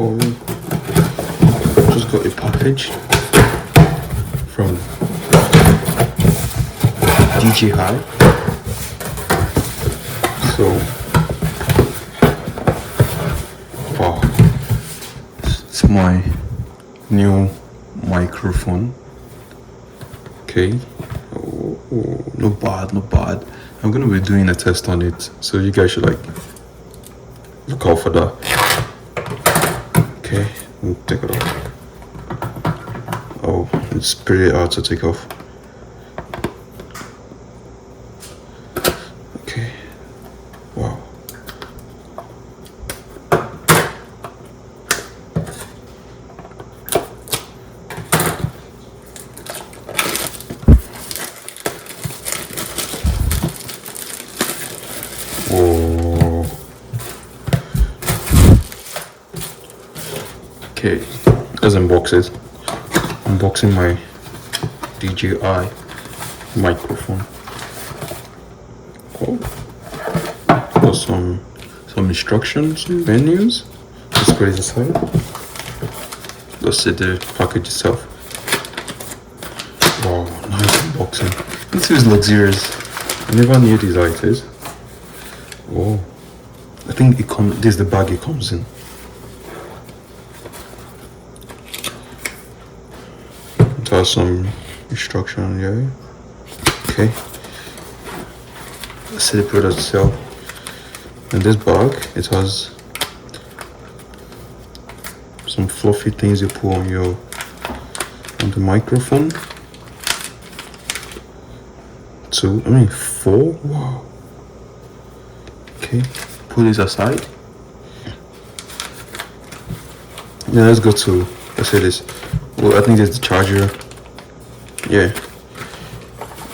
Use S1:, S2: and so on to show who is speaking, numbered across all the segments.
S1: Oh, just got a package from DJI. So, wow, it's my new microphone. Okay, oh, not bad, not bad. I'm gonna be doing a test on it, so you guys should like look out for that. Okay, let me take it off. Oh, it's pretty hard to take off. Okay, wow. Whoa. Okay, let's unbox it. Unboxing my DJI microphone. Oh, got some instructions, some menus. Let's put it aside. Let's see the package itself. Wow, nice unboxing. This is luxurious. I never knew these like this. Oh, I think it comes. This is the bag it comes in. It has some instruction here. Okay. Let's see the product itself. In this bag, it has some fluffy things you put on the microphone. 4. Wow. Okay, put this aside. Yeah, let's go to, let's say this. Well, I think there's the charger. Yeah.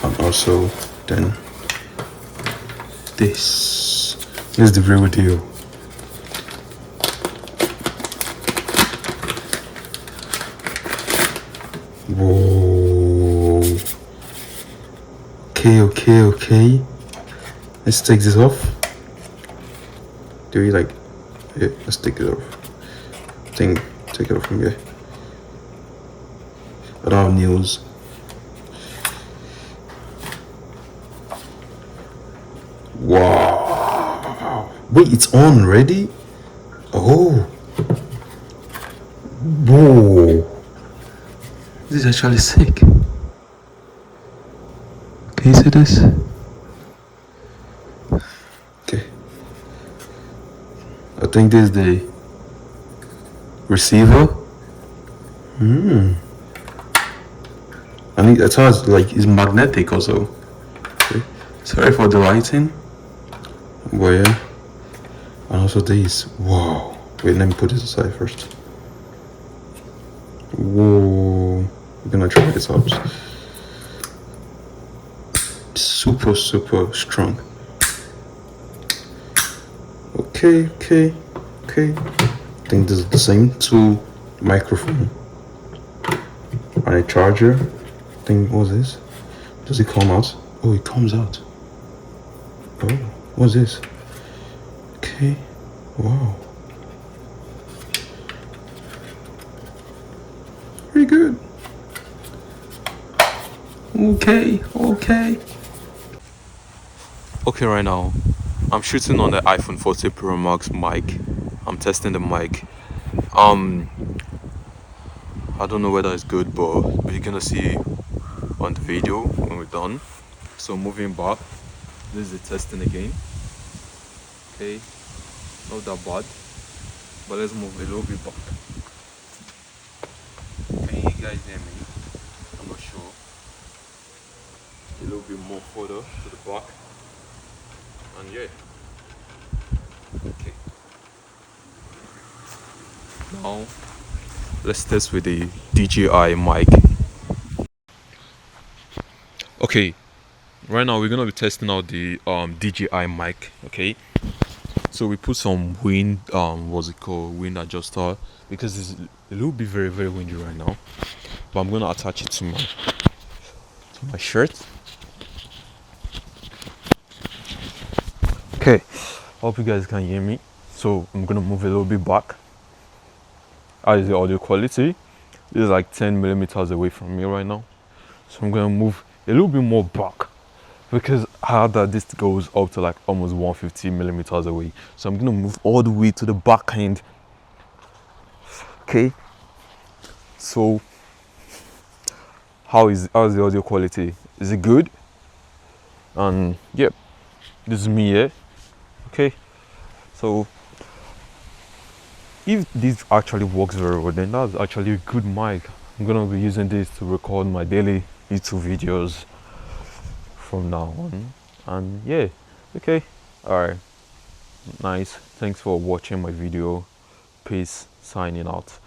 S1: And also, then this is the real deal. Whoa. Okay. Let's take this off. Do you like? Yeah, let's take it off. Take it off from here. I don't have nails. Wow. Wait, it's on already? Oh. Whoa. This is actually sick. Can you see this? Okay. I think this is the receiver. And it has like it's magnetic also. Okay. Sorry for the lighting. But yeah. And also this. Wow. Wait, let me put this aside first. Whoa. We're gonna try this out. Super strong. Okay. I think this is the same. 2 microphone and a charger. I think what's this? Does it come out? Oh, it comes out. Oh, what's this? Okay. Wow. Pretty good. Okay, right now I'm shooting on the iPhone 14 Pro Max mic. I'm testing the mic. I don't know whether it's good, but you're gonna see on the video when we're done. So moving back, this is the testing again. Okay, not that bad, but let's move a little bit back. Can you guys hear me? I'm not sure. A little bit more further to the back, and yeah. Okay. Now let's test with the DJI mic. Okay, right now we're gonna be testing out the DJI mic. Okay, so we put some wind wind adjuster, because it's a little bit very windy right now, but I'm gonna attach it to my shirt. Okay, hope you guys can hear me. So I'm gonna move a little bit back. how is the audio quality. This is like 10 millimeters away from me right now, so I'm gonna move a little bit more back because I heard that this goes up to like almost 150 millimeters away, so I'm gonna move all the way to the back end. Okay, so how's the audio quality? Is it good? And yep, this is me here. Okay, so if this actually works very well, then that's actually a good mic. I'm gonna be using this to record my daily YouTube videos from now on. And yeah, okay, all right, nice. Thanks for watching my video. Peace, signing out.